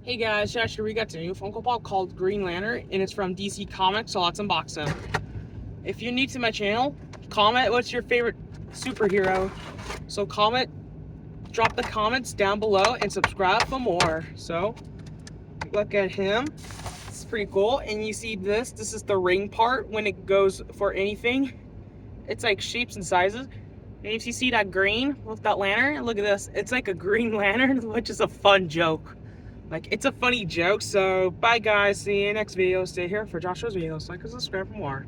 Hey guys, Josh here. We got a new Funko Pop called Green Lantern, and it's from DC Comics, so let's unbox him. If you're new to my channel, comment what's your favorite superhero. So drop the comments down below, and subscribe for more. So, look at him. It's pretty cool. And you see this is the ring part when it goes for anything. It's like shapes and sizes. And if you see that green with that lantern, look at this. It's like a green lantern, which is a fun joke. Like, it's a funny joke. So, bye guys. See you next video. Stay here for Joshua's videos. Like and subscribe for more.